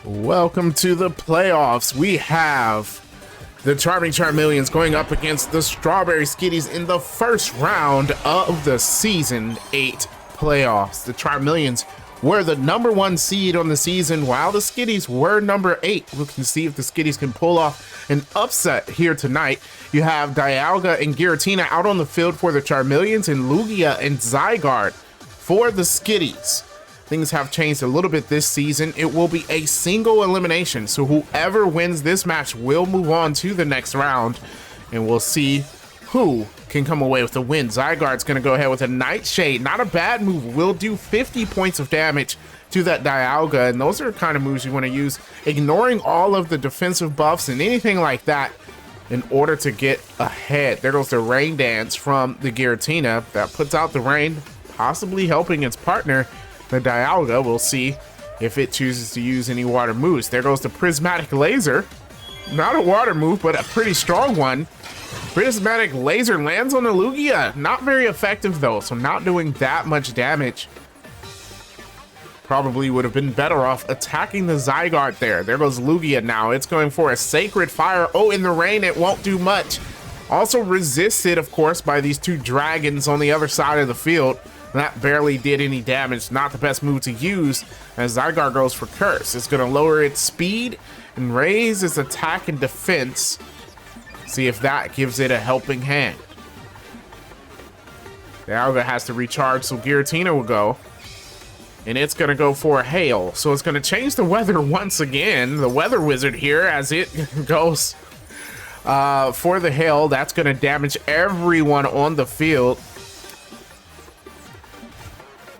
Welcome to the playoffs. We have the Charming Charmeleons going up against the Strawberry Skitties in the first round of the Season 8 playoffs. The Charmeleons were the #1 seed on the season, while the Skitties were number 8. We can see if the Skitties can pull off an upset here tonight. You have Dialga and Giratina out on the field for the Charmeleons, and Lugia and Zygarde for the Skitties. Things have changed a little bit this season. It will be a single elimination, so whoever wins this match will move on to the next round, and we'll see who can come away with the win. Zygarde's going to go ahead with a Nightshade. Not a bad move. Will do 50 points of damage to that Dialga, and those are the kind of moves you want to use, ignoring all of the defensive buffs and anything like that in order to get ahead. There goes the Rain Dance from the Giratina. That puts out the rain, possibly helping its partner, the Dialga. We'll see if it chooses to use any water moves. There goes the Prismatic Laser. Not a water move, but a pretty strong one. Prismatic Laser lands on the Lugia. Not very effective though, so not doing that much damage. Probably would have been better off attacking the Zygarde there. There goes Lugia now. It's going for a Sacred Fire. Oh, in the rain, it won't do much. Also resisted, of course, by these two dragons on the other side of the field. That barely did any damage. Not the best move to use, as Zygarde goes for Curse. It's going to lower its speed and raise its attack and defense. See if that gives it a helping hand. Dialga has to recharge, so Giratina will go. And it's going to go for a Hail. So it's going to change the weather once again. The Weather Wizard here as it goes for the Hail. That's going to damage everyone on the field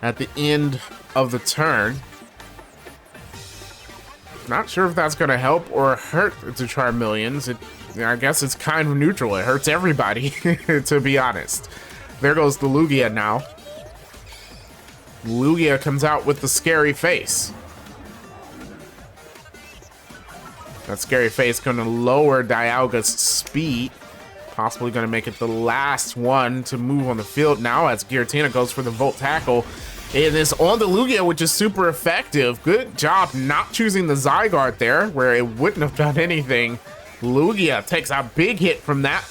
at the end of the turn. Not sure if that's going to help or hurt the Charmeleons. I guess it's kind of neutral. It hurts everybody, to be honest. There goes the Lugia now. Lugia comes out with the scary face. That scary face going to lower Dialga's speed. Possibly going to make it the last one to move on the field now, as Giratina goes for the Volt Tackle. It is on the Lugia, which is super effective. Good job not choosing the Zygarde there, where it wouldn't have done anything. Lugia takes a big hit from that,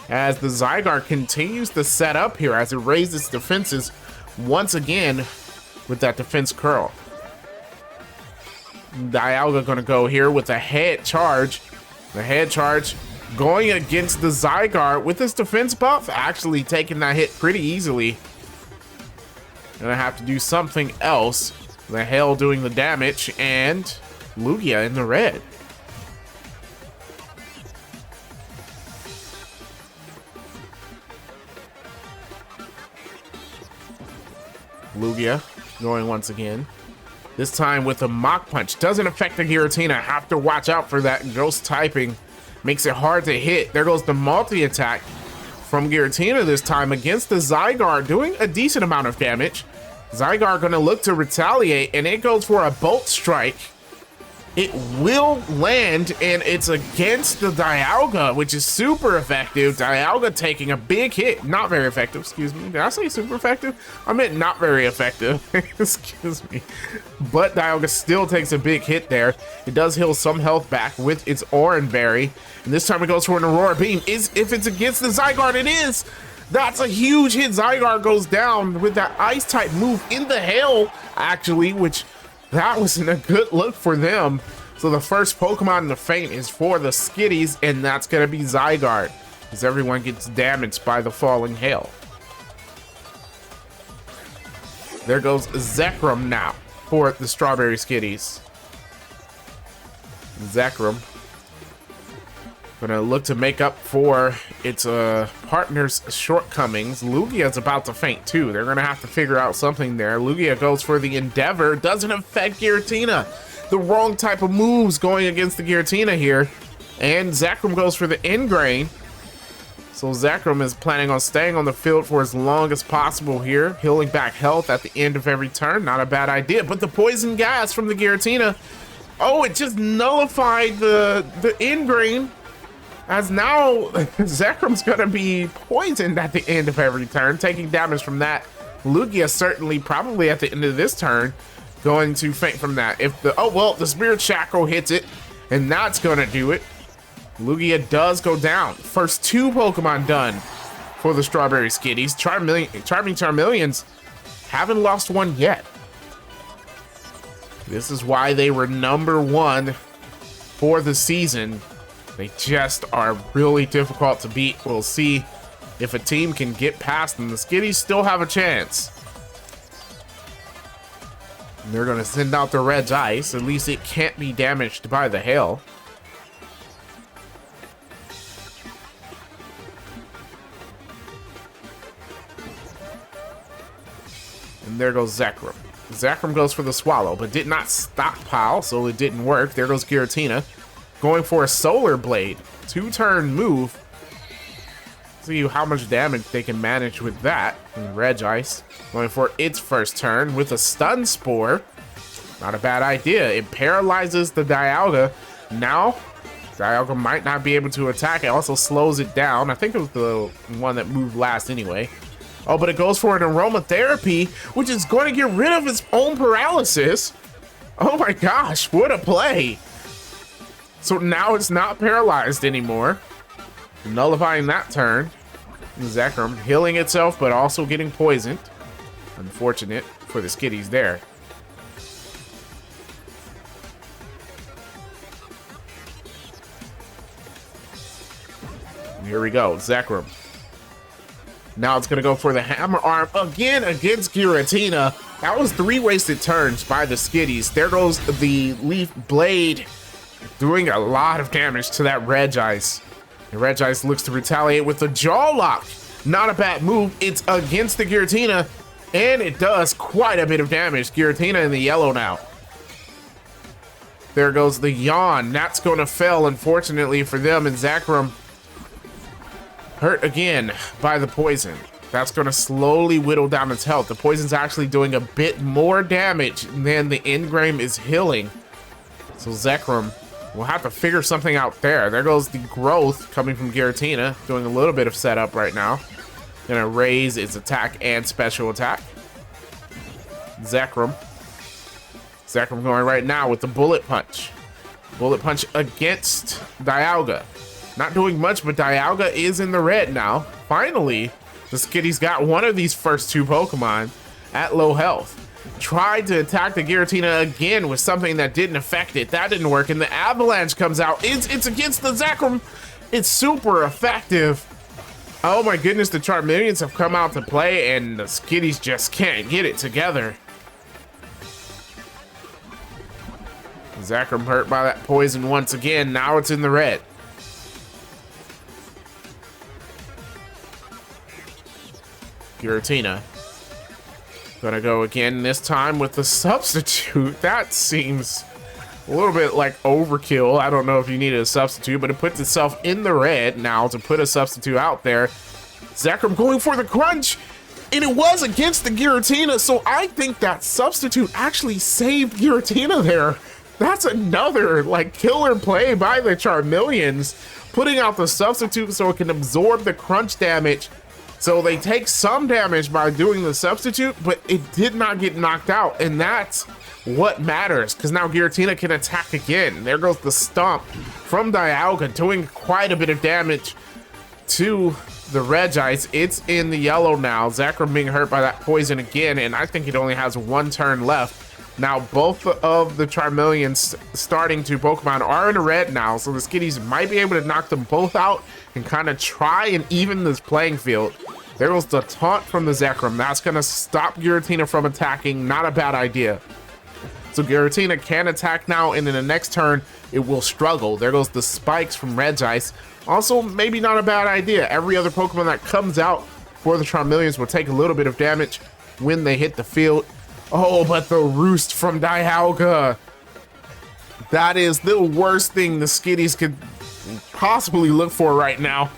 as the Zygarde continues to set up here as it raises defenses once again with that defense curl. Dialga going to go here with a head charge. The head charge going against the Zygarde with his defense buff, actually taking that hit pretty easily. Gonna have to do something else. The Hail doing the damage, and Lugia in the red. Lugia going once again. This time with a Mach Punch. Doesn't affect the Giratina. Have to watch out for that. Ghost typing makes it hard to hit. There goes the multi-attack from Giratina this time against the Zygarde, doing a decent amount of damage. Zygarde gonna look to retaliate, and it goes for a Bolt Strike. It will land, and it's against the Dialga, which is super effective. Dialga taking a big hit. Not very effective, excuse me. Did I say super effective? I meant not very effective. Excuse me. But Dialga still takes a big hit there. It does heal some health back with its Oran Berry. And this time it goes for an Aurora Beam. If it's against the Zygarde, it is. That's a huge hit. Zygarde goes down with that Ice type move in the Hail, actually, which that wasn't a good look for them. So the first Pokemon in the faint is for the Skitties, and that's going to be Zygarde, as everyone gets damaged by the falling Hail. There goes Zekrom now for the Strawberry Skitties. Zekrom gonna look to make up for its partner's shortcomings. Lugia's about to faint too. They're gonna have to figure out something there. Lugia goes for the Endeavor. Doesn't affect Giratina. The wrong type of moves going against the Giratina here. And Zekrom goes for the Ingrain. So Zekrom is planning on staying on the field for as long as possible here. Healing back health at the end of every turn. Not a bad idea. But the Poison Gas from the Giratina. Oh, it just nullified the Ingrain. As now, Zekrom's gonna be poisoned at the end of every turn, taking damage from that. Lugia certainly probably at the end of this turn going to faint from that. If the, oh, well, the Spirit Shackle hits it, and that's going to do it. Lugia does go down. First 2 Pokemon done for the Strawberry Skitties. Charming Charmeleons haven't lost one yet. This is why they were #1 for the season. They just are really difficult to beat. We'll see if a team can get past them. The Skitties still have a chance. And they're going to send out the Regice. At least it can't be damaged by the hail. And there goes Zekrom. Zekrom goes for the Swallow, but did not stockpile, so it didn't work. There goes Giratina, going for a Solar Blade. 2-turn move. See how much damage they can manage with that. And Regice going for its first turn with a Stun Spore. Not a bad idea. It paralyzes the Dialga. Now, Dialga might not be able to attack. It also slows it down. I think it was the one that moved last anyway. Oh, but it goes for an Aromatherapy, which is going to get rid of its own paralysis. Oh my gosh, what a play. So now it's not paralyzed anymore. Nullifying that turn. Zekrom healing itself, but also getting poisoned. Unfortunate for the Skitties there. And here we go, Zekrom. Now it's going to go for the Hammer Arm again against Giratina. That was 3 wasted turns by the Skitties. There goes the Leaf Blade, doing a lot of damage to that Regice. And Regice looks to retaliate with the Jaw Lock. Not a bad move. It's against the Giratina, and it does quite a bit of damage. Giratina in the yellow now. There goes the Yawn. That's going to fail, unfortunately for them, and Zekrom hurt again by the poison. That's going to slowly whittle down its health. The poison's actually doing a bit more damage than the Engram is healing. So Zekrom will have to figure something out there. There goes the Growth coming from Giratina, doing a little bit of setup right now. Gonna raise its attack and special attack. Zekrom going right now with the Bullet Punch. Bullet Punch against Dialga. Not doing much, but Dialga is in the red now. Finally, the Skitties got one of these first 2 Pokemon at low health. Tried to attack the Giratina again with something that didn't affect it. That didn't work, and the Avalanche comes out. It's against the Zekrom. It's super effective. Oh my goodness, the Charmeleons have come out to play, and the Skitties just can't get it together. Zekrom hurt by that poison once again. Now it's in the red. Giratina gonna go again, this time with the substitute. That seems a little bit like overkill. I don't know if you needed a substitute, but it puts itself in the red now to put a substitute out there. Zekrom going for the crunch, and it was against the Giratina, so I think that substitute actually saved Giratina there. That's another like killer play by the Charmeleons, putting out the substitute so it can absorb the crunch damage. So they take some damage by doing the substitute, but it did not get knocked out, and that's what matters, because now Giratina can attack again. There goes the Stomp from Dialga, doing quite a bit of damage to the Regice. It's in the yellow now. Zekrom being hurt by that poison again, and I think it only has 1 turn left. Now both of the Charmeleons starting 2 Pokemon are in the red now, so the Skitties might be able to knock them both out and kind of try and even this playing field. There goes the taunt from the Zekrom. That's going to stop Giratina from attacking. Not a bad idea. So Giratina can attack now, and in the next turn, it will struggle. There goes the spikes from Regice. Also, maybe not a bad idea. Every other Pokemon that comes out for the Charmeleons will take a little bit of damage when they hit the field. Oh, but the Roost from Dialga. That is the worst thing the Skitties could possibly look for right now,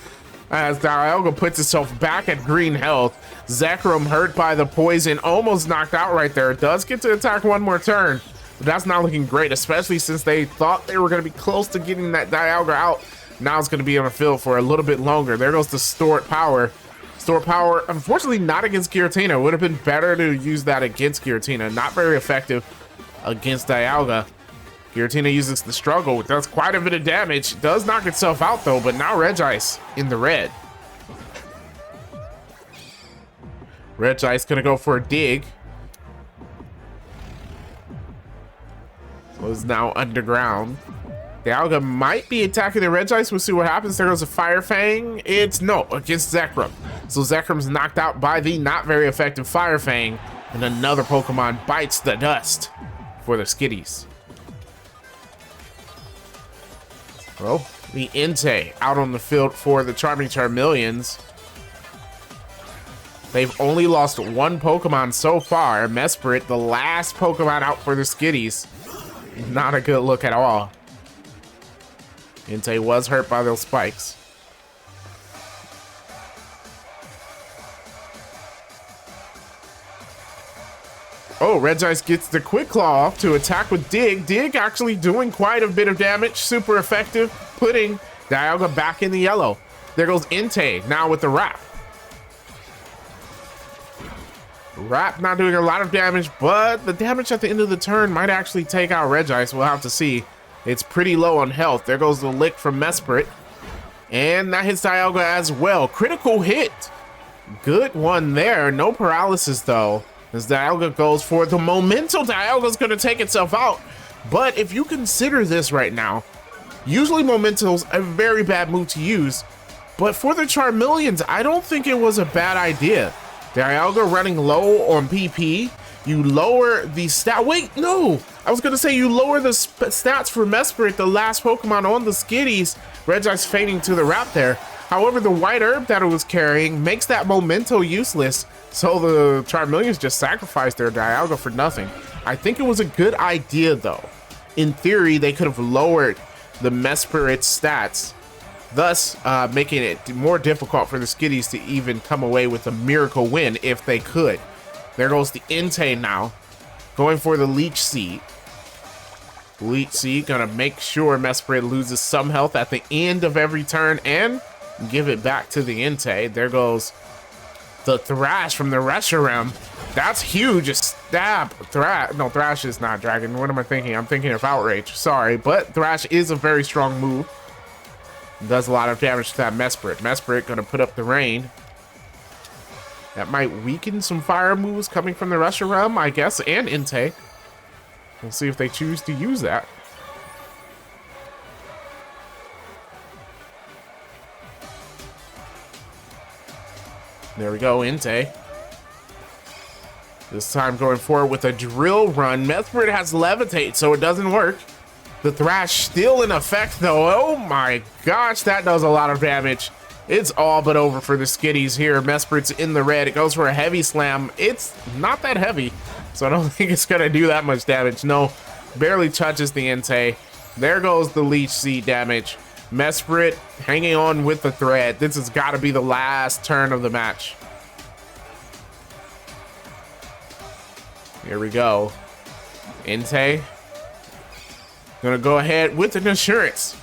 as Dialga puts itself back at green health. Zekrom hurt by the poison, almost knocked out right there. It does get to attack 1 more turn, but that's not looking great, especially since they thought they were going to be close to getting that Dialga out. Now it's going to be on the field for a little bit longer. There goes the Stored Power. Stored Power, unfortunately not against Giratina. Would have been better to use that against Giratina. Not very effective. against Dialga. Giratina uses the struggle, does quite a bit of damage, does knock itself out though, but now Regice in the red. Regice gonna go for a dig. So it's now underground. Dialga might be attacking the Regice. We'll see what happens. There goes a Fire Fang. It's no, against Zekrom. So Zekrom's knocked out by the not very effective Fire Fang, and another Pokemon bites the dust for the Skitties. Well, the Entei out on the field for the Charming Charmeleons. They've only lost one Pokemon so far. Mesprit, the last Pokemon out for the Skitties. Not a good look at all. Entei was hurt by those spikes. Oh, Regice gets the Quick Claw off to attack with Dig. Dig actually doing quite a bit of damage. Super effective, putting Dialga back in the yellow. There goes Entei now with the Wrap. Wrap not doing a lot of damage, but the damage at the end of the turn might actually take out Regice. We'll have to see. It's pretty low on health. There goes the Lick from Mesprit. And that hits Dialga as well. Critical hit. Good one there. No paralysis though, as Dialga goes for the Memento. Dialga's gonna take itself out. But if you consider this right now, usually Memento's a very bad move to use. But for the Charmeleons, I don't think it was a bad idea. Dialga running low on PP. You lower the stat. Wait, no! I was gonna say you lower the stats for Mesprit, the last Pokemon on the Skitties. Regice fading to the Wrap there. However, the White Herb that it was carrying makes that Memento useless. So the Charmeleons just sacrificed their Dialga for nothing. I think it was a good idea though. In theory, they could have lowered the Mesprit's stats, thus making it more difficult for the Skitties to even come away with a miracle win if they could. There goes the Entei now, going for the Leech Seed. Leech Seed gonna make sure Mesprit loses some health at the end of every turn and give it back to the Entei. There goes the Thrash from the Reshiram. That's huge. A stab. No, Thrash is not Dragon. What am I thinking? I'm thinking of Outrage. Sorry, but Thrash is a very strong move. Does a lot of damage to that Mesprit. Mesprit gonna put up the rain. That might weaken some fire moves coming from the Reshiram, I guess, and Entei. We'll see if they choose to use that. There we go, Entei. This time going forward with a Drill Run. Mesprit has Levitate, so it doesn't work. The Thrash still in effect, though. Oh my gosh, that does a lot of damage. It's all but over for the Skitties here. Mesprit's in the red. It goes for a Heavy Slam. It's not that heavy, so I don't think it's gonna do that much damage. No, barely touches the Entei. There goes the Leech Seed damage. Mesprit hanging on with the thread. This has got to be the last turn of the match. Here we go. Entei gonna go ahead with an assurance,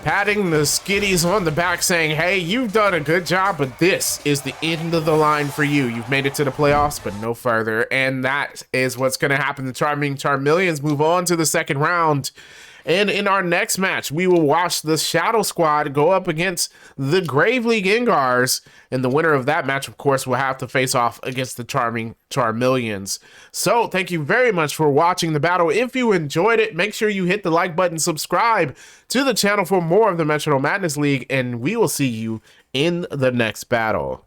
patting the Skitties on the back saying, hey, you've done a good job, but this is the end of the line for you. You've made it to the playoffs, but no further. And that is what's going to happen. The Charming Charmeleons move on to the second round. And in our next match, we will watch the Shadow Squad go up against the Gravely Gengars. And the winner of that match, of course, will have to face off against the Charming Charmeleons. So thank you very much for watching the battle. If you enjoyed it, make sure you hit the like button, subscribe to the channel for more of the Metronome Madness League, and we will see you in the next battle.